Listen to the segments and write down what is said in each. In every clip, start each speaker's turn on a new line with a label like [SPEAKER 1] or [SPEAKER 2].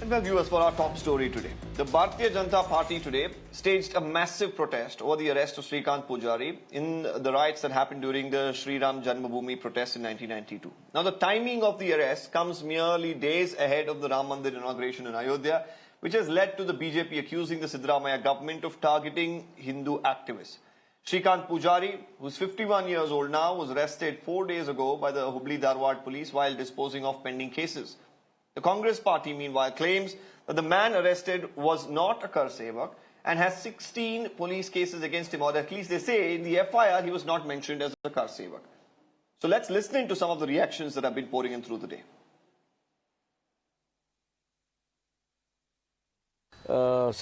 [SPEAKER 1] Well, viewers, for our top story today, the Bharatiya Janata Party today staged a massive protest over the arrest of Srikant Poojary in the riots that happened during the Sri Ram Janmabhoomi protests in 1992. Now, the timing of the arrest comes merely days ahead of the Ram Mandir inauguration in Ayodhya, which has led to the BJP accusing the Siddaramaiah government of targeting Hindu activists. Srikant Poojary, who's 51 years old now, was arrested 4 days ago by the Hubli Dharwad police while disposing of pending cases. The Congress party, meanwhile, claims that the man arrested was not a Karsevak and has 16 police cases against him, or at least they say in the FIR he was not mentioned as a Karsevak. So let's listen into some of the reactions that have been pouring in through the day.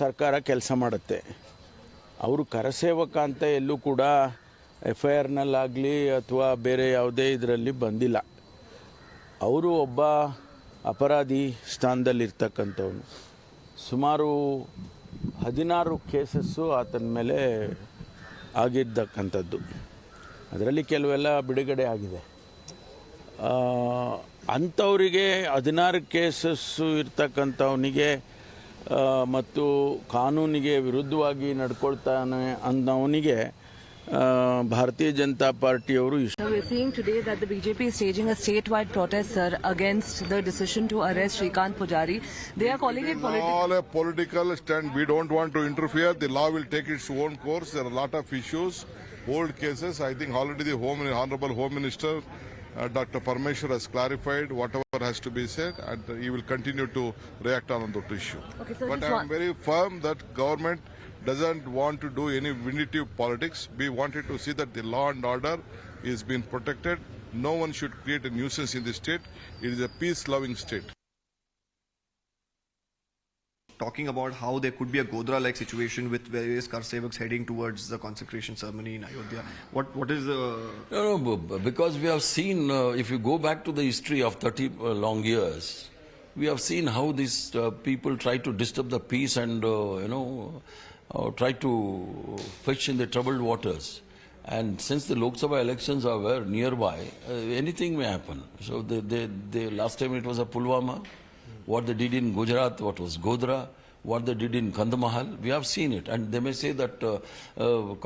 [SPEAKER 2] ಸರ್ಕಾರ ಕೆಲಸ ಮಾಡುತ್ತೆ. ಅವರು ಕರಸೇವಕ ಅಂತ ಎಲ್ಲೂ ಕೂಡ FIRನಲ್ಲಾಗಲಿ ಅಥವಾ ಬೇರೆ ಯಾವುದೇ ಇದರಲ್ಲಿ ಬಂದಿಲ್ಲ. ಅವರು ಒಬ್ಬ ಅಪರಾಧಿ ಸ್ಥಾನದಲ್ಲಿರ್ತಕ್ಕಂಥವನು. ಸುಮಾರು 16 ಕೇಸಸ್ಸು ಆತನ ಮೇಲೆ ಆಗಿರ್ತಕ್ಕಂಥದ್ದು. ಅದರಲ್ಲಿ ಕೆಲವೆಲ್ಲ ಬಿಡುಗಡೆ ಆಗಿದೆ. ಅಂಥವರಿಗೆ 16 ಕೇಸಸ್ಸು ಇರ್ತಕ್ಕಂಥವನಿಗೆ ಮತ್ತು ಕಾನೂನಿಗೆ ವಿರುದ್ಧವಾಗಿ ನಡ್ಕೊಳ್ತಾನೆ ಅನ್ನೋವನಿಗೆ Bharatiya Janata Party ಅವರು
[SPEAKER 3] We're seeing today that the BJP is staging a statewide protest, sir, against the decision to arrest Srikant Poojary. They are calling it political.
[SPEAKER 4] All a political stand. We don't want to interfere. The law will take its own course. There are a lot of issues, old cases. I think already the Honorable Home Minister, Dr. Parmeshwar, has clarified whatever has to be said, and he will continue to react on that issue.
[SPEAKER 3] Okay, so
[SPEAKER 4] but I am very firm that government doesn't want to do any vindictive politics. We wanted to see that the law and order is being protected. No one should create a nuisance in the state. It is a peace-loving state.
[SPEAKER 1] Talking about how there could be a Godhra-like situation with various Karsevaks heading towards the consecration ceremony in Ayodhya. What is the...
[SPEAKER 5] No, because we have seen, if you go back to the history of 30 long years, we have seen how these people try to disturb the peace and, try to fish in the troubled waters. And since the Lok Sabha elections are very nearby, anything may happen. So last time it was a Pulwama. What they did in Gujarat, what was Godhra, what they did in Kandahar, we have seen it. And they may say that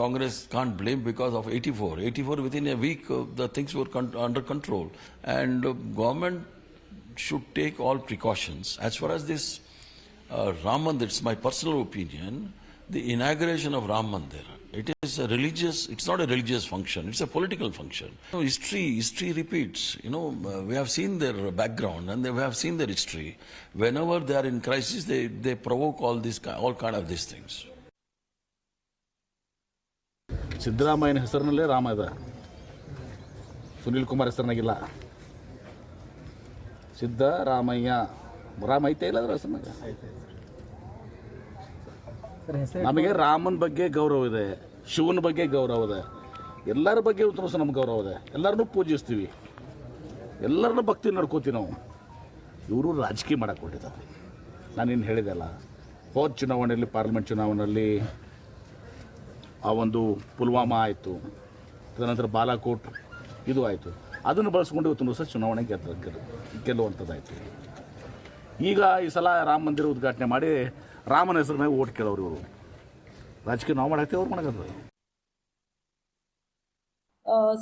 [SPEAKER 5] Congress can't blame because of 84. 84, within a week, the things were under control. And government should take all precautions. As far as this Ram Mandir, it's my personal opinion, the inauguration of Ram Mandir, it is a religious, it's not a religious function, it's a political function. History repeats. We have seen their background and we have seen their history. Whenever they are in crisis, they provoke all kind of these things.
[SPEAKER 6] ಸಿದ್ದರಾಮಯ್ಯನ ಹೆಸರಿನಲ್ಲೇ Rama ಇದೆ, ಸುನೀಲ್ ಕುಮಾರ್ ಹೆಸರಿನಾಗಿಲ್ಲ. ಸಿದ್ದರಾಮಯ್ಯ ರಾಮ ಐತೆ ಇಲ್ಲ ಅದ್ರ ಹೆಸರಿನಾಗ. ನಮಗೆ ರಾಮನ ಬಗ್ಗೆ ಗೌರವ ಇದೆ, ಶಿವನ ಬಗ್ಗೆ ಗೌರವ ಇದೆ, ಎಲ್ಲರ ಬಗ್ಗೆ ಸಹ ನಮ್ಗೆ ಗೌರವ ಇದೆ. ಎಲ್ಲರನ್ನೂ ಪೂಜಿಸ್ತೀವಿ, ಎಲ್ಲರನ್ನೂ ಭಕ್ತಿ ನಡ್ಕೋತೀವಿ ನಾವು. ಇವರು ರಾಜಕೀಯ ಮಾಡಕ್ಕೆ ಕೊಟ್ಟಿದ್ದಾರೆ. ನಾನೇನು ಹೇಳಿದೆ ಅಲ್ಲ, ಹೋದ ಚುನಾವಣೆಯಲ್ಲಿ, ಪಾರ್ಲಿಮೆಂಟ್ ಚುನಾವಣೆಯಲ್ಲಿ ಆ ಒಂದು ಪುಲ್ವಾಮಾ ಆಯಿತು, ತದನಂತರ ಬಾಲಾಕೋಟ್ ಇದು ಆಯಿತು. ಅದನ್ನು ಬಳಸ್ಕೊಂಡು ಇವತ್ತು ಸಹ ಚುನಾವಣೆ ಗೆಲ್ಲುವಂಥದ್ದಾಯಿತು. ಈಗ ಈ ಸಲ ರಾಮ ಮಂದಿರ ಉದ್ಘಾಟನೆ ಮಾಡಿ ರಾಮನ ಹೆಸರು ಮೇಲೆ ಓಟ್ ಕೇಳೋರು ಇವರು. ರಾಜಕೀಯ ನಾವು ಮಾಡಾಕ್ತೀವಿ, ಅವ್ರು ಮಾಡಾಕತ್ತಾರೆ.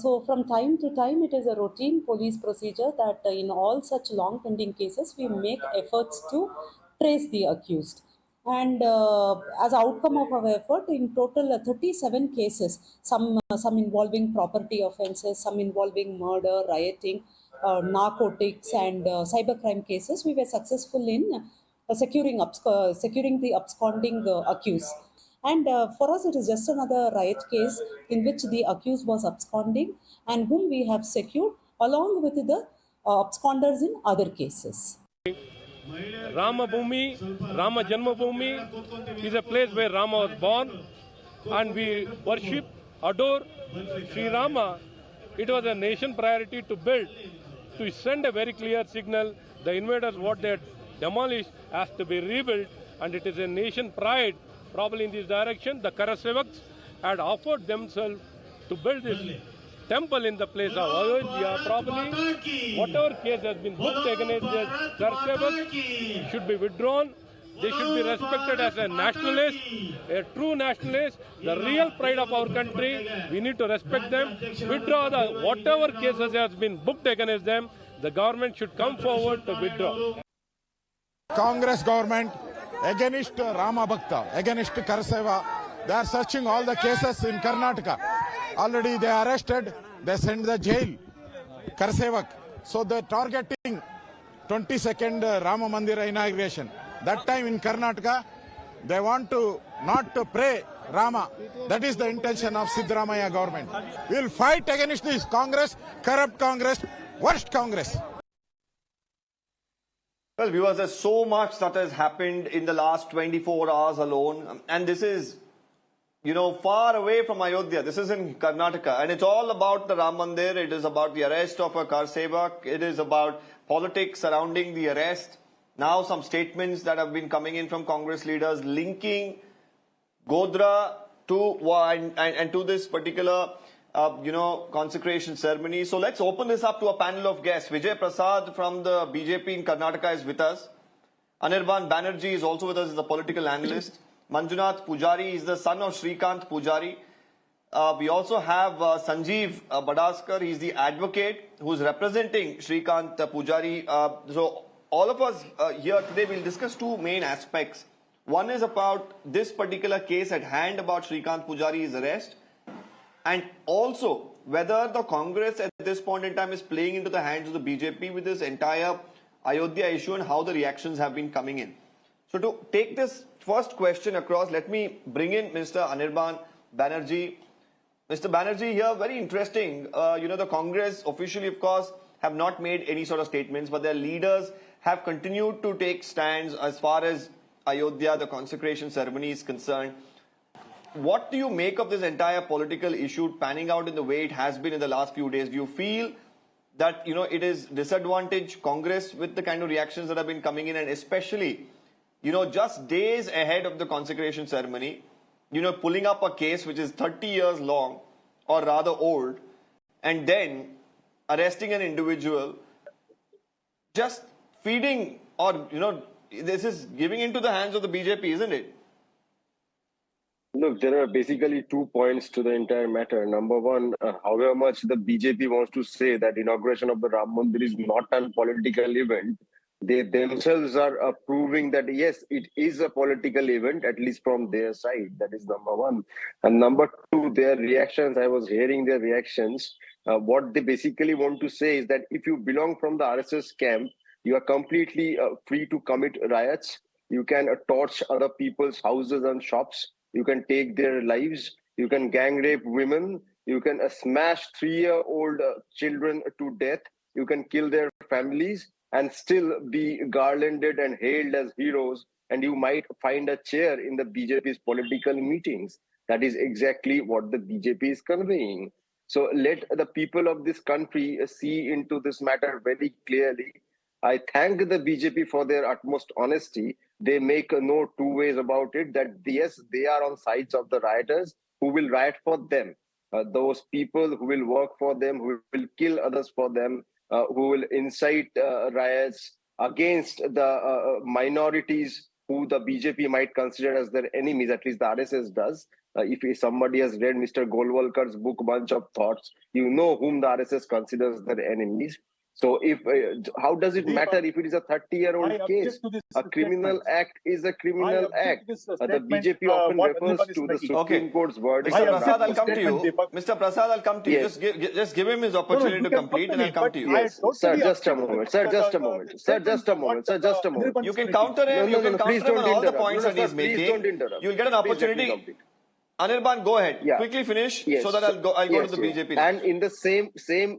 [SPEAKER 7] So from time to time, it is a routine police procedure that in all such long pending cases, we make efforts to trace the accused. And as outcome of our effort, in total 37 cases, some involving property offences, some involving murder, rioting, narcotics and cybercrime cases, we were successful in securing the absconding accused. And for us, it is just another riot case in which the accused was absconding and whom we have secured along with the absconders in other cases.
[SPEAKER 8] Rama Janmabhoomi is a place where Rama was born, and we worship, adore Sri Rama. It was a nation priority to build, to send a very clear signal. The invaders, what they demolished, has to be rebuilt, and it is a nation pride. Probably in this direction, the Karsevaks had offered themselves to build this temple in the place of Ayodhya properly. Whatever case has been booked against the Karsevak should be withdrawn. They should be respected as a nationalist, a true nationalist, the real pride of our country. We need to respect them. Withdraw whatever cases has been booked against them. The government should come forward to withdraw.
[SPEAKER 9] Congress government against Rama Bhakta, against Karsevak. They are searching all the cases in Karnataka. Already they arrested, they sent the jail, Karsevak. So they are targeting 22nd Rama Mandira inauguration. That time in Karnataka, they want to not to pray Rama. That is the intention of Siddaramaiah government. We will fight against this Congress, corrupt Congress, worst Congress.
[SPEAKER 1] Well, viewers, there's so much that has happened in the last 24 hours alone. And this is, far away from Ayodhya. This is in Karnataka. And it's all about the Ram Mandir. It is about the arrest of a Karsevak. It is about politics surrounding the arrest. Now some statements that have been coming in from Congress leaders linking Godhra to and to this particular consecration ceremony. So let's open this up to a panel of guests. Vijay Prasad from the BJP in Karnataka is with us. Anirban Banerjee is also with us as a political analyst. Manjunath Poojary is the son of Shrikant Poojary. We also have Sanjeev Badaskar. He's the advocate who's representing Shrikant Poojary. So all of us here today will discuss two main aspects. One is about this particular case at hand about Shrikant Poojari's arrest, and also whether the Congress at this point in time is playing into the hands of the BJP with this entire Ayodhya issue and how the reactions have been coming in. So to take this first question across, let me bring in Mr. Anirban Banerjee. Mr. Banerjee, here, very interesting. The Congress officially, of course, have not made any sort of statements, but their leaders have continued to take stands as far as Ayodhya, the consecration ceremony, is concerned. What do you make of this entire political issue panning out in the way it has been in the last few days? Do you feel that, it is disadvantaged Congress with the kind of reactions that have been coming in, and especially, just days ahead of the consecration ceremony, pulling up a case which is 30 years long or rather old, and then arresting an individual, just feeding or, this is giving into the hands of the BJP, isn't it?
[SPEAKER 10] Look, there are basically 2 points to the entire matter. Number one, however much the BJP wants to say that inauguration of the Ram Mandir is not a political event, they themselves are proving that yes, it is a political event, at least from their side. That is number one. And number two, their reactions, I was hearing their reactions. What they basically want to say is that if you belong from the RSS camp, you are completely free to commit riots. You can torch other people's houses and shops. You can take their lives. You can gang rape women. You can smash 3-year-old children to death. You can kill their families and still be garlanded and hailed as heroes. And you might find a chair in the BJP's political meetings. That is exactly what the BJP is conveying. So let the people of this country see into this matter very clearly. I thank the BJP for their utmost honesty. They make no two ways about it that yes, they are on sides of the rioters who will riot for them. Those people who will work for them, who will kill others for them, who will incite riots against the minorities who the BJP might consider as their enemies, at least the RSS does. If somebody has read Mr. Golwalkar's book, Bunch of Thoughts, you know whom the RSS considers their enemies. So if how does it matter if it is a 30-year-old case? A criminal act is a criminal act. The BJP often refers to the Supreme Court's verdict.
[SPEAKER 1] Mr. Prasad, I'll come to you. Mr. Prasad, I'll come to you. Just give him his opportunity to complete and I'll come to you.
[SPEAKER 10] Yes, sir, just a moment. Sir, just a moment. Sir, just a moment. Sir, just a moment.
[SPEAKER 1] You can counter him. You can counter him on all the points that he's making.
[SPEAKER 10] Please don't interrupt.
[SPEAKER 1] You'll get an opportunity. Anirban, go ahead.
[SPEAKER 10] Yeah.
[SPEAKER 1] Quickly finish so that
[SPEAKER 10] Yes,
[SPEAKER 1] I'll go to the BJP.
[SPEAKER 10] And in the same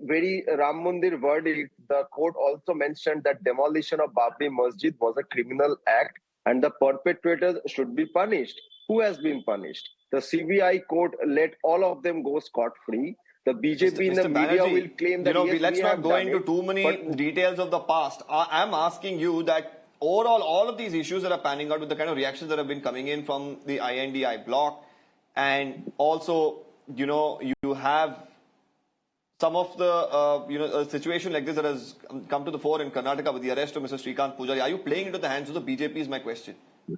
[SPEAKER 10] very Ram Mandir verdict, the court also mentioned that demolition of Babri Masjid was a criminal act and the perpetrators should be punished. Who has been punished? The CBI court let all of them go scot-free. The BJP in the media
[SPEAKER 1] Banerjee,
[SPEAKER 10] will claim that yes,
[SPEAKER 1] let's
[SPEAKER 10] we
[SPEAKER 1] not
[SPEAKER 10] have
[SPEAKER 1] go
[SPEAKER 10] done
[SPEAKER 1] into
[SPEAKER 10] it,
[SPEAKER 1] too many details of the past. I'm asking you that overall, all of these issues that are panning out with the kind of reactions that have been coming in from the INDI bloc, and also, you have some of the a situation like this that has come to the fore in Karnataka with the arrest of Mr. Srikant Poojary? Are you playing into the hands of the BJP is my question,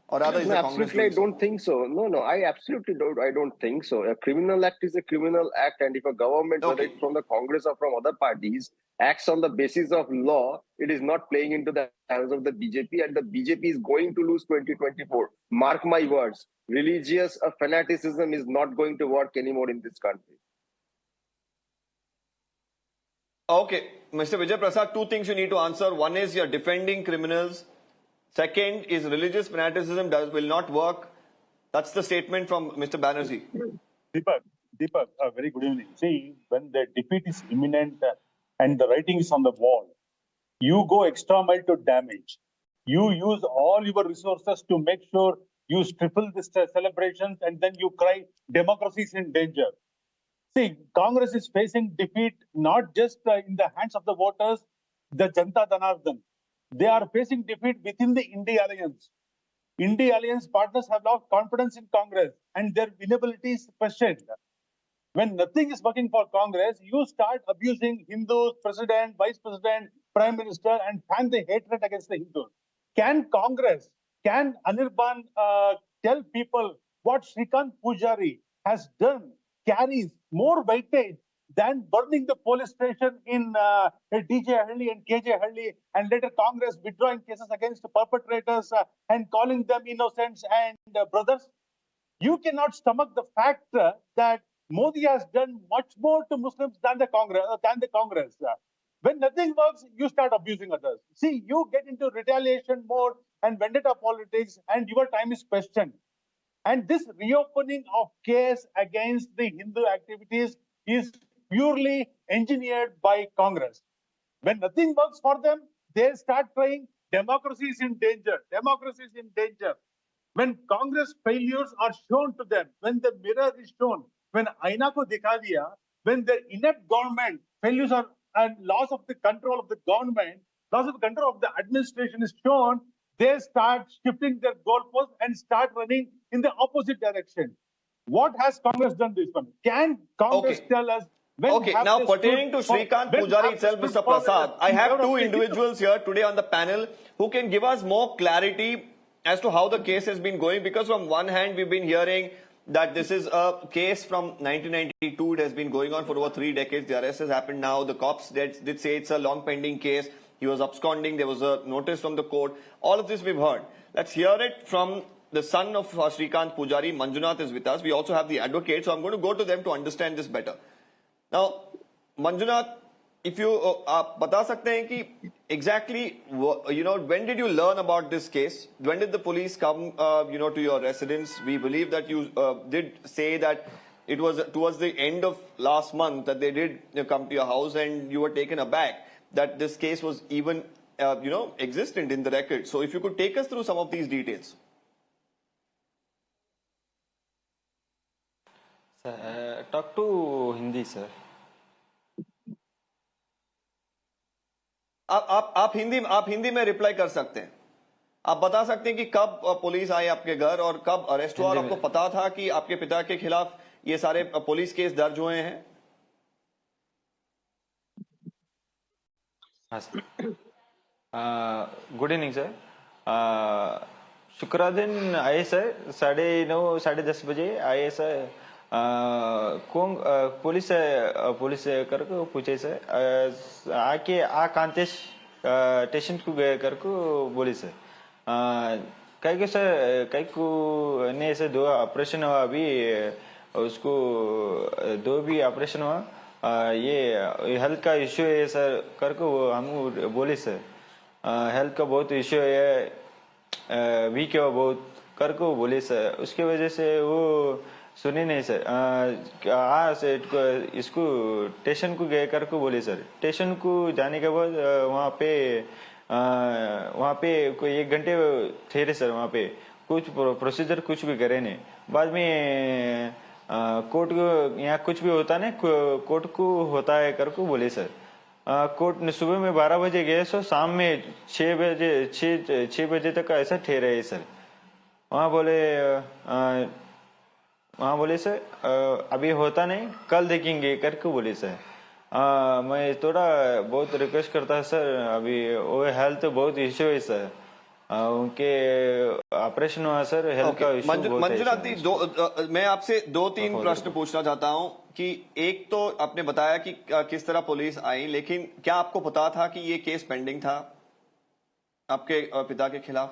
[SPEAKER 1] or rather is
[SPEAKER 10] No,
[SPEAKER 1] the Congress
[SPEAKER 10] absolutely, I
[SPEAKER 1] doing so?
[SPEAKER 10] don't think so. No, I absolutely don't. I don't think so. A criminal act is a criminal act, and if a government, whether
[SPEAKER 1] Okay.
[SPEAKER 10] it's from the Congress or from other parties, acts on the basis of law, it is not playing into the hands of the BJP, and the BJP is going to lose 2024. Mark my words. Religious fanaticism is not going to work anymore in this country.
[SPEAKER 1] Okay, Mr. Vijay Prasad, two things you need to answer. One is you're defending criminals. Second is religious fanaticism will not work. That's the statement from Mr. Banerjee.
[SPEAKER 11] Deepak, very good evening. See, when the defeat is imminent and the writing is on the wall, you go extra mile to damage. You use all your resources to make sure you stifle the celebrations, and then you cry, democracy is in danger. See, Congress is facing defeat not just in the hands of the voters, the Janata Dhanardan. They are facing defeat within the India Alliance. India Alliance partners have lost confidence in Congress, and their winnability is questioned. When nothing is working for Congress, you start abusing Hindus, president, vice president, prime minister, and fan the hatred against the Hindus. Can Congress, can Anirban tell people what Srikant Poojary has done carries more weightage than burning the police station in DJ Halli and KJ Halli, and later Congress withdrawing cases against the perpetrators and calling them innocents and brothers? You cannot stomach the fact that Modi has done much more to Muslims than the Congress. When nothing works, you start abusing others. See, you get into retaliation mode and vendetta politics, and your time is questioned. And this reopening of case against the Hindu activities is purely engineered by Congress. When nothing works for them, they start crying, democracy is in danger, democracy is in danger. When Congress failures are shown to them, when the mirror is shown, when Aina ko dikha diya, when the inept government failures are and loss of the control of the government, loss of control of the administration is shown, they start shifting their goalposts and start running in the opposite direction. What has Congress done this one? Can Congress tell us when
[SPEAKER 1] Okay, now pertaining to Srikant Poojary itself, Mr. Prasad, I have two individuals here today on the panel who can give us more clarity as to how the case has been going, because from one hand we've been hearing that this is a case from 1992. It has been going on for over 3 decades. The arrest has happened now. The cops did say it's a long pending case. He was absconding. There was a notice from the court. All of this we've heard. Let's hear it from the son of Srikant Poojary. Manjunath is with us. We also have the advocate. So I'm going to go to them to understand this better. Now, Manjunath, if you bata sakte hain ki exactly, when did you learn about this case? When did the police come, to your residence? We believe that you did say that it was towards the end of last month that they did come to your house, and you were taken aback that this case was even, existent in the record. So if you could take us through some of these details.
[SPEAKER 12] Talk to Hindi, sir.
[SPEAKER 1] आप हिंदी में reply कर सकते हैं. आप बता सकते हैं कि कब पुलिस आई आपके घर और कब अरेस्ट हुआ, और आपको पता था कि आपके पिता के खिलाफ ये सारे पुलिस केस दर्ज हुए हैं?
[SPEAKER 12] Good evening sir. शुक्र दिन आए सर, 9:30 10:30 बजे आए सर. कौन पुलिस करके पूछे सर, आके कांतेश स्टेशन को गए करके बोले सर. कई को सर, कई को ने सर 2 ऑपरेशन हुआ अभी, उसको 2 भी ऑपरेशन हुआ. ये हेल्थ का इश्यू है सर करके वो हम बोले सर. हेल्थ का बहुत इश्यू है, वीक है बहुत करके बोले सर. उसके वजह से वो सुने नहीं सर. इसको स्टेशन को गए करके बोले सर. स्टेशन को जाने के बाद वहाँ पे कोई 1 घंटे ठहरे सर. वहाँ पे कुछ प्रोसीजर कुछ भी करे नहीं. बाद में कोर्ट को यहाँ कुछ भी होता नहीं, कोर्ट को होता है करके बोले सर. कोर्ट ने सुबह में 12 बजे गए सो शाम में 6 बजे तक ऐसा ठहरे है सर. वहाँ बोले सर अभी होता नहीं, कल देखेंगे करके बोले सर. मैं थोड़ा बहुत रिक्वेस्ट करता है सर, अभी वो हेल्थ बहुत इश्यू है सर, उनके ऑपरेशन हुआ सर, हेल्थ का इश्यू बहुत है
[SPEAKER 1] मंजुनाथ जी, मैं आपसे 2-3 प्रश्न पूछना चाहता हूं कि एक तो आपने बताया कि किस तरह पुलिस आई, लेकिन क्या आपको पता था कि ये केस पेंडिंग था आपके पिता के खिलाफ?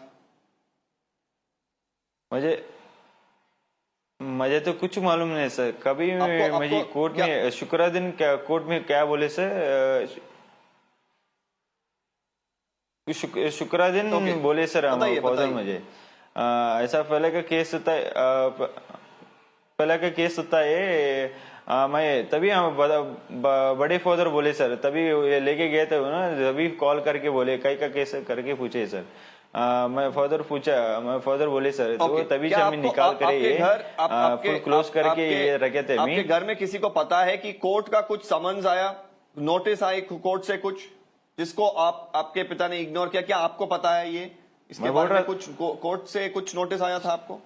[SPEAKER 12] मुझे तो कुछ मालूम नहीं सर, कभी मुझे कोर्ट में शुक्र दिन कोर्ट में क्या बोले सर, शुक्र दिन बोले सर हमारे फादर मुझे ऐसा पहले का केस होता है, पहले का केस होता है, मैं तभी हम बड़े फादर बोले सर, तभी लेके गए थे ना, तभी कॉल करके बोले कई का केस करके पूछे सर, मैं फादर बोले सर, तो तभी जमीन निकाल कर ये फुल क्लोज करके ये रखे थे।
[SPEAKER 1] आपके घर में किसी को पता है कि कोर्ट का कुछ समन्स आया, नोटिस आई कोर्ट से कुछ, जिसको आपके पिता ने इग्नोर किया? क्या आपको पता है ये इसके बारे में कुछ कोर्ट से कुछ नोटिस आया था आपको?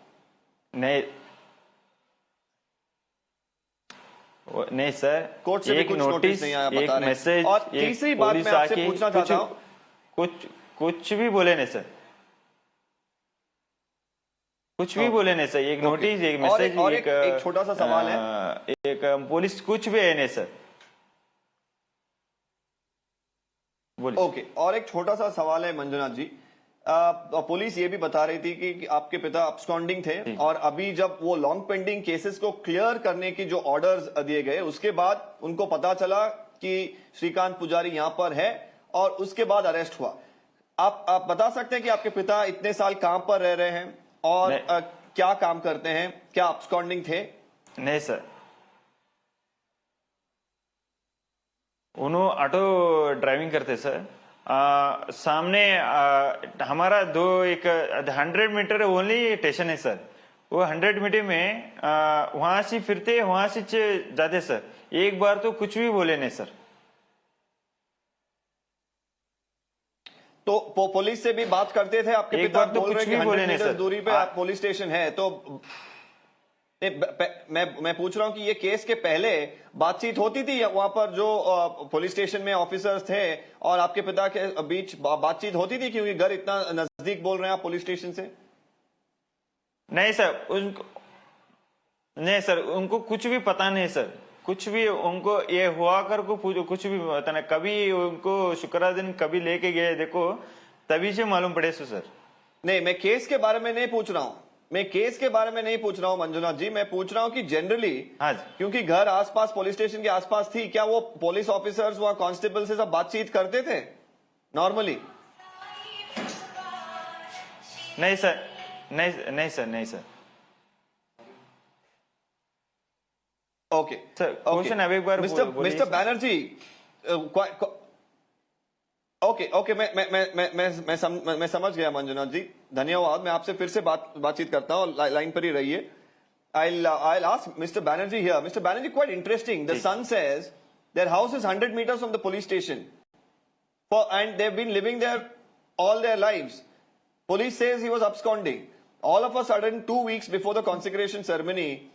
[SPEAKER 12] नहीं सर,
[SPEAKER 1] कोर्ट से
[SPEAKER 12] एक
[SPEAKER 1] कुछ नोटिस नहीं आया,
[SPEAKER 12] एक मैसेज,
[SPEAKER 1] और तीसरी बात मैं आपसे पूछना चाहता हूं,
[SPEAKER 12] कुछ भी बोले नहीं सर, कुछ भी बोले नहीं सर, एक नोटिस, एक मैसेज,
[SPEAKER 1] और एक छोटा सा सवाल है,
[SPEAKER 12] एक पुलिस कुछ भी है नहीं सर।
[SPEAKER 1] ओके, और एक छोटा सा सवाल है मंजुनाथ जी, पुलिस ये भी बता रही थी कि आपके पिता अब्सकॉन्डिंग थे, और अभी जब वो लॉन्ग पेंडिंग केसेस को क्लियर करने की जो ऑर्डर्स दिए गए, उसके बाद उनको पता चला कि श्रीकांत पुजारी यहां पर है, और उसके बाद अरेस्ट हुआ। आप बता सकते हैं कि आपके पिता इतने साल कहां पर रह रहे हैं और क्या काम करते हैं? क्या अब्सकॉन्डिंग थे?
[SPEAKER 12] नहीं सर, उन्होंने ऑटो ड्राइविंग करते सर, सामने हमारा 100 मीटर ओनली स्टेशन है सर, वो 100 मीटर में वहां से फिरते, वहां से जाते सर, एक बार तो कुछ भी बोले नहीं सर।
[SPEAKER 1] तो पुलिस से भी बात करते थे आपके पिता?
[SPEAKER 12] तो
[SPEAKER 1] बोल रहे
[SPEAKER 12] कुछ भी बोले नहीं सर,
[SPEAKER 1] दूरी पे पुलिस स्टेशन है, तो मैं पूछ रहा हूं कि ये केस के पहले बातचीत होती थी वहां पर, जो पुलिस स्टेशन में ऑफिसर्स थे और आपके पिता के बीच बातचीत होती थी, क्योंकि घर इतना नजदीक बोल रहे हैं आप पुलिस स्टेशन से?
[SPEAKER 12] नहीं सर, नहीं सर, उनको कुछ भी पता नहीं सर, कुछ भी उनको ये हुआ कर को पूछो, कुछ भी पता नहीं, कभी उनको शुक्र दिन कभी लेके गए देखो, तभी से मालूम पड़े सर।
[SPEAKER 1] नहीं, मैं केस के बारे में नहीं पूछ रहा हूं, मैं केस के बारे में नहीं पूछ रहा हूं मंजुनाथ जी, मैं पूछ रहा हूं कि जनरली, क्योंकि घर आसपास पुलिस स्टेशन के आसपास थी, क्या वो पुलिस ऑफिसर्स वहां कांस्टेबल से सब बातचीत करते थे नॉर्मली?
[SPEAKER 12] नहीं सर, नहीं सर, नहीं सर।
[SPEAKER 1] ओके
[SPEAKER 12] सर, क्वेश्चन अब एक बार
[SPEAKER 1] मिस्टर बैनर्जी, ओके, मैं समझ गया मंजुनाथ जी, धन्यवाद। मैं आपसे फिर से बातचीत करता हूँ, लाइन पर ही रहिए। I'll ask Mr. Banerjee here. Mr. Banerjee, quite interesting. The son says their house is 100 meters from the police station, and they've been living there all their lives. Police says he was absconding. All of a sudden, 2 weeks before the consecration ceremony,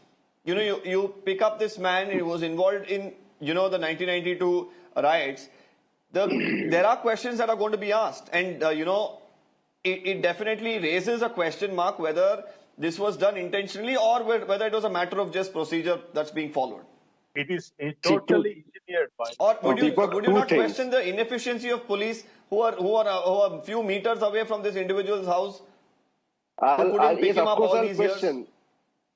[SPEAKER 1] you pick up this man. He was involved in the 1992 riots. There are questions that are going to be asked, and it definitely raises a question mark whether this was done intentionally or whether it was a matter of just procedure that's being followed.
[SPEAKER 11] It is totally engineered by.
[SPEAKER 1] Or would you not question the inefficiency of police who are a few meters away from this individual's house? Who couldn't pick him up all these years?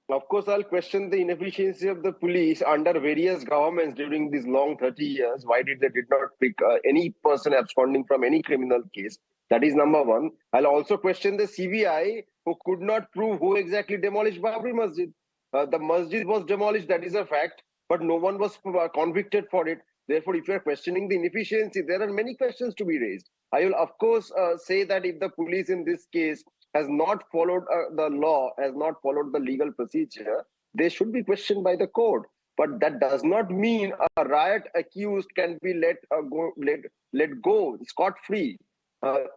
[SPEAKER 10] Of course, I'll question the inefficiency of the police under various governments during these long 30 years. Why did not pick any person absconding from any criminal case? That is number one. I'll also question the CBI, who could not prove who exactly demolished Babri Masjid. The masjid was demolished, that is a fact, but no one was convicted for it. Therefore, if you're questioning the inefficiency, there are many questions to be raised. I will, of course, say that if the police in this case has not followed the law, has not followed the legal procedure, they should be questioned by the court. But that does not mean a riot accused can be let go scot-free.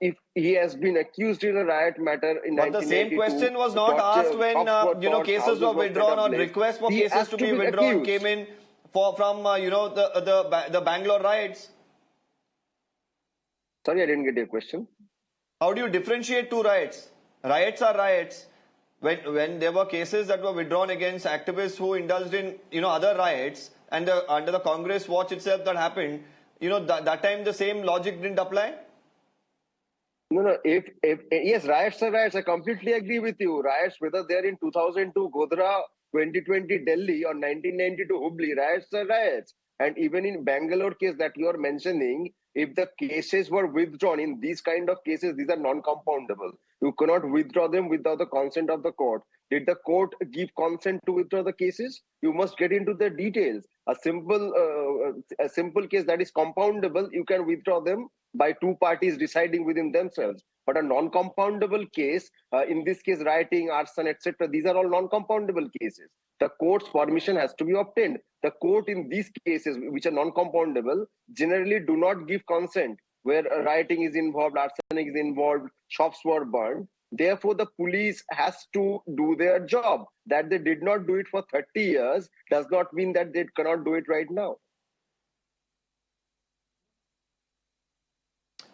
[SPEAKER 10] If he has been accused in a riot matter in 1982,
[SPEAKER 1] but the same question was not asked when cases were withdrawn, or requests for cases to be withdrawn came in from the Bangalore riots?
[SPEAKER 10] Sorry, I didn't get your question.
[SPEAKER 1] How do you differentiate two riots? Riots are riots. When there were cases that were withdrawn against activists who indulged in other riots, and under the Congress watch itself that happened, that time the same logic didn't apply.
[SPEAKER 10] No. If yes, riots are riots. I completely agree with you. Riots, whether they're in 2002 Godhra, 2020 Delhi, or 1992 Hubli, riots are riots. And even in Bangalore case that you are mentioning, if the cases were withdrawn in these kind of cases, these are non-compoundable. You cannot withdraw them without the consent of the court. Did the court give consent to withdraw the cases? You must get into the details. A simple case that is compoundable, you can withdraw them by two parties deciding within themselves. But a non-compoundable case, in this case, rioting, arson, etc., these are all non-compoundable cases. The court's permission has to be obtained. The court in these cases, which are non-compoundable, generally do not give consent where rioting is involved, arson is involved, shops were burned. Therefore, the police has to do their job. That they did not do it for 30 years does not mean that they cannot do it right now.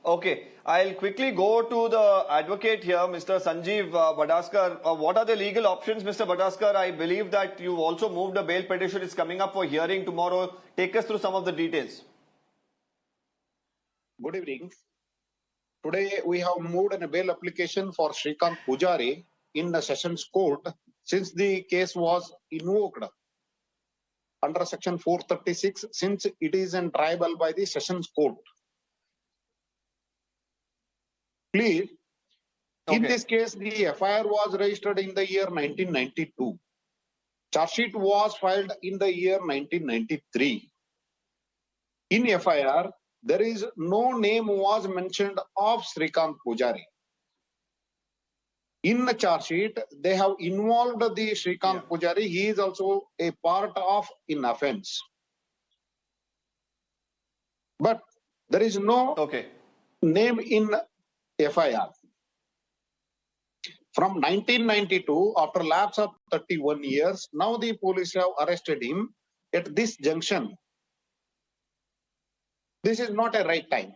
[SPEAKER 1] Okay, I'll quickly go to the advocate here, Mr. Sanjeev Badaskar. What are the legal options, Mr. Badaskar? I believe that you've also moved a bail petition. It's coming up for hearing tomorrow. Take us through some of the details.
[SPEAKER 13] Good evening. Today we have moved a bail application for Shrikant Poojary in the Sessions Court since the case was invoked under Section 436 since it is in tribal by the Sessions Court. Please, in this case, the FIR was registered in the year 1992. Charge sheet was filed in the year 1993. In FIR, there is no name was mentioned of Shrikant Poojary. In the charge sheet, they have involved the Shrikant Poojary. He is also a part of in offense. But there is no name in FIR. From 1992, after lapse of 31 years, now the police have arrested him at this junction. This is not a right time.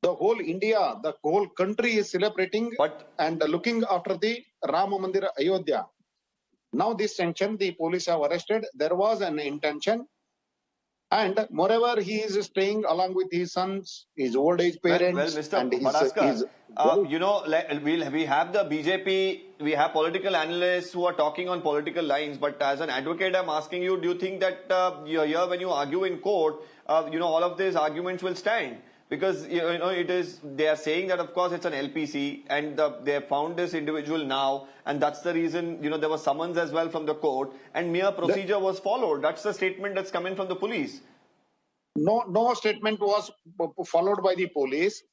[SPEAKER 13] The whole India, the whole country is celebrating and looking after the Rama Mandir Ayodhya. Now this sanction, the police have arrested. There was an intention. And moreover, he is staying along with his sons, his old age parents.
[SPEAKER 1] Well, Mr. Badaskar, we have the BJP, we have political analysts who are talking on political lines. But as an advocate, I'm asking you, do you think that here when you argue in court, all of these arguments will stand? Because they are saying that of course it's an LPC and they have found this individual now, and that's the reason there was summons as well from the court, and mere procedure was followed. That's the statement that's coming from the police.
[SPEAKER 13] No statement was followed by the police.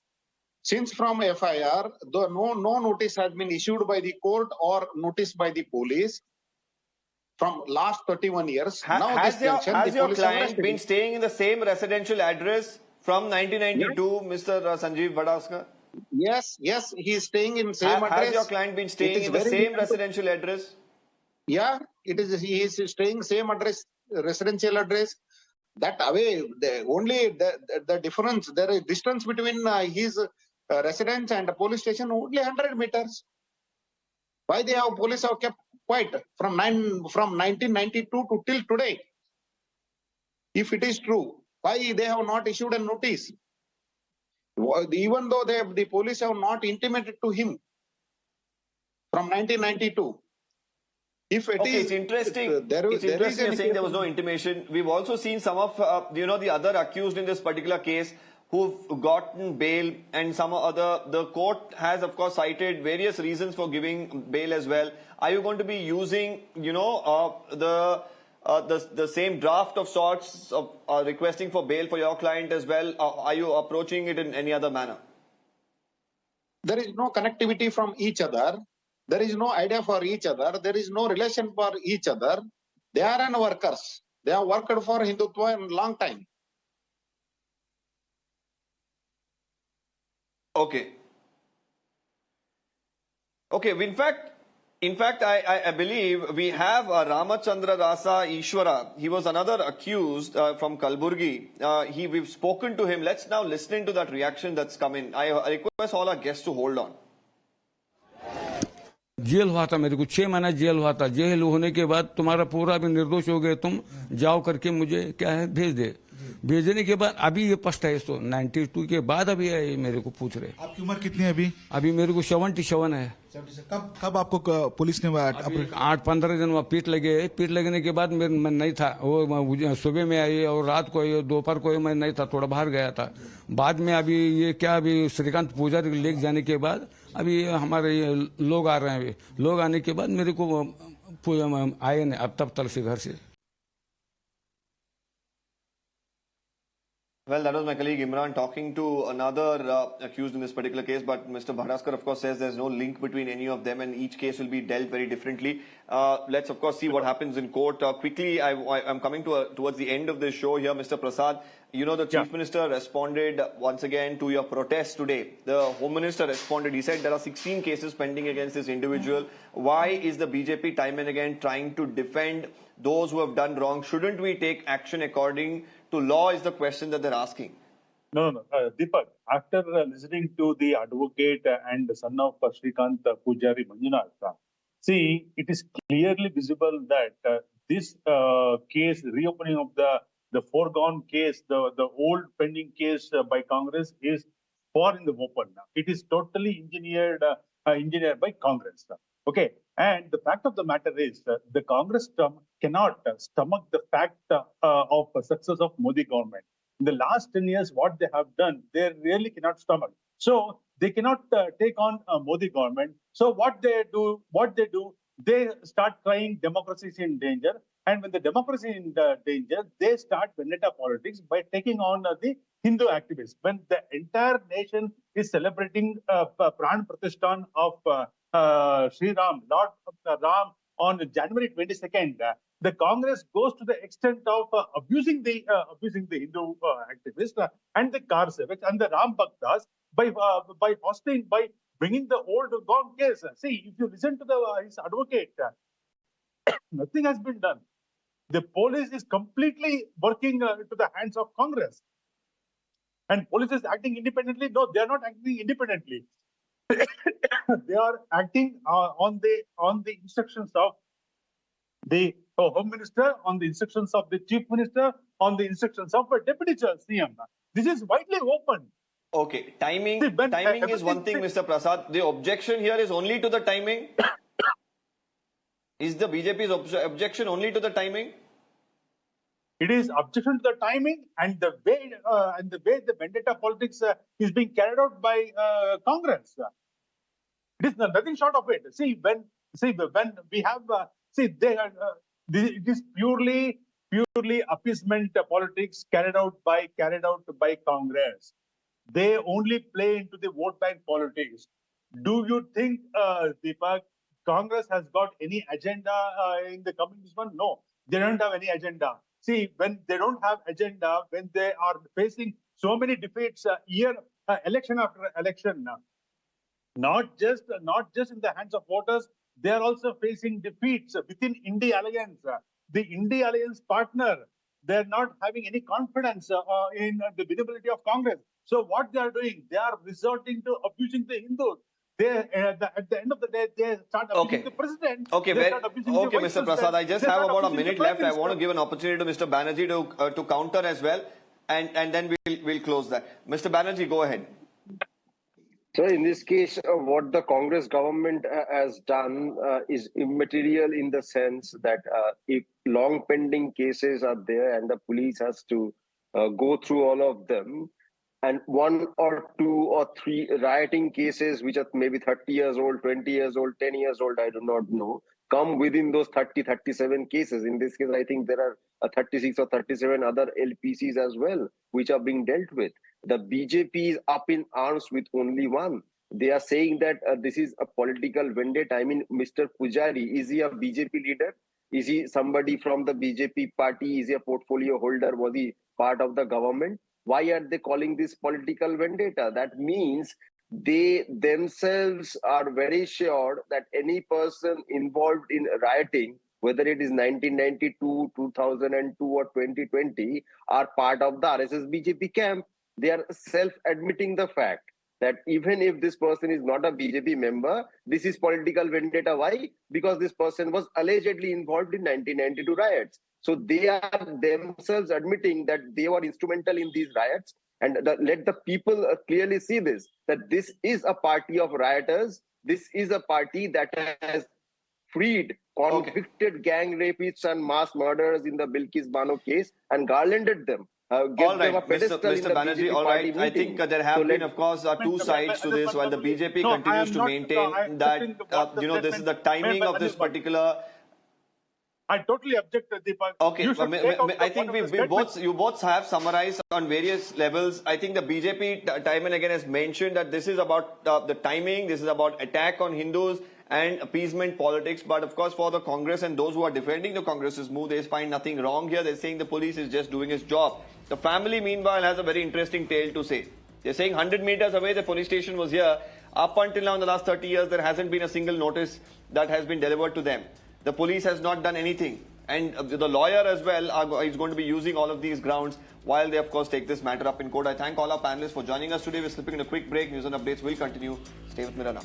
[SPEAKER 13] Since from FIR, no notice has been issued by the court or notice by the police from last 31 years.
[SPEAKER 1] Has your client been staying in the same residential address from 1992, Mr. Sanjeev Badaskar?
[SPEAKER 13] Yes, he is staying in same address.
[SPEAKER 1] Has your client been staying in the same residential address?
[SPEAKER 13] Yeah, he is staying same address, residential address. That away, the difference, there is distance between his residence and the police station only 100 meters. Why they have police have kept quiet from 1992 to till today? If it is true, why they have not issued a notice? Even though the police have not intimated to him from 1992. If it is,
[SPEAKER 1] it's interesting. It's interesting you're saying there was no intimation. We've also seen some of the other accused in this particular case who've gotten bail, and some other. The court has of course cited various reasons for giving bail as well. Are you going to be using the same draft of sorts of requesting for bail for your client as well? Are you approaching it in any other manner?
[SPEAKER 13] There is no connectivity from each other. There is no idea for each other. There is no relation for each other. They are workers. They have worked for Hindutva in a long time.
[SPEAKER 1] Okay. In fact, In fact, I believe we have Ramachandra Rasa Ishwara. He was another accused from Kalburgi. We've spoken to him. Let's now listen into that reaction that's come in. I request all our guests to hold on.
[SPEAKER 14] Jail हुआ था मेरे को 6 महीना jail हुआ था jail होने के बाद तुम्हारा पूरा भी निर्दोष हो गए तुम जाओ करके मुझे क्या है भेज दे भेजने के बाद अभी ये फर्स्ट है इसको 92 के बाद अभी है मेरे को पूछ रहे
[SPEAKER 15] आपकी उम्र कितनी है अभी
[SPEAKER 14] अभी मेरे को 77 है
[SPEAKER 15] कब आपको पुलिस ने
[SPEAKER 14] 8-15 दिन वहाँ पीट लगने के बाद मैं नहीं था वो सुबह में आई और रात को आई दोपहर को मैं नहीं था थोड़ा बाहर गया था बाद में अभी ये क्या अभी श्रीकांत पुजारी लेके जाने के बाद अभी हमारे लोग आ रहे हैं अभी लोग आने के बाद मेरे को आए नहीं अब तब तक से घर से
[SPEAKER 1] Well, that was my colleague Imran talking to another accused in this particular case, but Mr. Bharaskar, of course, says there's no link between any of them and each case will be dealt very differently. Let's, of course, see what happens in court. Quickly, I'm coming towards the end of this show here, Mr. Prasad. You know, the Chief Minister responded once again to your protest today. The Home Minister responded. He said there are 16 cases pending against this individual. Why is the BJP time and again trying to defend those who have done wrong? Shouldn't we take action according to law is the question that they're asking.
[SPEAKER 11] No. Deepak, after listening to the advocate and the son of Shrikant Poojary Manjunath, see, it is clearly visible that this case, reopening of the foregone case, the old pending case by Congress is far in the open. It is totally engineered by Congress. Okay, and the fact of the matter is the Congress cannot stomach the fact of success of Modi government. In the last 10 years, what they have done, they really cannot stomach. So they cannot take on a Modi government. So what they do, they start crying democracy is in danger. And when the democracy is in danger, they start vendetta politics by taking on the Hindu activists. When the entire nation is celebrating Pran Pratishthan of Sri Ram, Lord Ram, on January 22nd, the Congress goes to the extent of abusing the Hindu activists and the Karsevak and the Ram Bhaktas by bringing the old gone case. See, if you listen to his advocate, nothing has been done. The police is completely working to the hands of Congress. And police is acting independently. No, they are not acting independently. They are acting on the instructions of the Home Minister, on the instructions of the Chief Minister, on the instructions of a Deputy CM. This is widely open.
[SPEAKER 1] Okay, timing is one thing, Mr. Prasad. The objection here is only to the timing. Is the BJP's objection only to the timing?
[SPEAKER 11] It is objection to the timing and the way the vendetta politics is being carried out by Congress. It is nothing short of it. See, when we have it is purely appeasement politics carried out by Congress. They only play into the vote bank politics. Do you think, Deepak, Congress has got any agenda in the coming this month? No, they don't have any agenda. See, when they don't have agenda, when they are facing so many defeats election after election, not just in the hands of voters, they are also facing defeats within India Alliance. The India Alliance partner, they are not having any confidence in the winnability of Congress. So what they are doing, they are resorting to abusing the Hindus. At the end of the day, they start abusing the president.
[SPEAKER 1] Okay, Mr. Prasad, I just have about a minute left. I want to give an opportunity to Mr. Banerjee to counter as well, and then we'll close that. Mr. Banerjee, go ahead.
[SPEAKER 10] So in this case, what the Congress government has done is immaterial in the sense that if long pending cases are there and the police has to go through all of them, and 1 or 2 or 3 rioting cases, which are maybe 30 years old, 20 years old, 10 years old, I do not know, come within those 37 cases. In this case, I think there are 36 or 37 other LPCs as well, which are being dealt with. The BJP is up in arms with only one. They are saying that this is a political vendetta. I mean, Mr. Poojary, is he a BJP leader? Is he somebody from the BJP party? Is he a portfolio holder? Was he part of the government? Why are they calling this political vendetta? That means they themselves are very sure that any person involved in rioting, whether it is 1992, 2002 or 2020, are part of the RSS BJP camp. They are self-admitting the fact that even if this person is not a BJP member, this is political vendetta. Why? Because this person was allegedly involved in 1992 riots. So they are themselves admitting that they were instrumental in these riots. And let the people clearly see this, that this is a party of rioters. This is a party that has freed convicted gang rapists and mass murderers in the Bilkis Bano case and garlanded them.
[SPEAKER 1] All right, Mr. Banerjee, all right. I think there have been, of course, two sides to this. While the BJP continues to maintain that, this is the timing of this particular...
[SPEAKER 11] I totally object, Deepak.
[SPEAKER 1] Okay, I think you both have summarized on various levels. I think the BJP time and again has mentioned that this is about the timing, this is about attack on Hindus and appeasement politics. But of course, for the Congress and those who are defending the Congress's move, they find nothing wrong here. They're saying the police is just doing its job. The family, meanwhile, has a very interesting tale to say. They're saying 100 meters away, the police station was here. Up until now, in the last 30 years, there hasn't been a single notice that has been delivered to them. The police has not done anything. And the lawyer as well is going to be using all of these grounds while they, of course, take this matter up in court. I thank all our panelists for joining us today. We're slipping in a quick break. News and updates will continue. Stay with Mirana.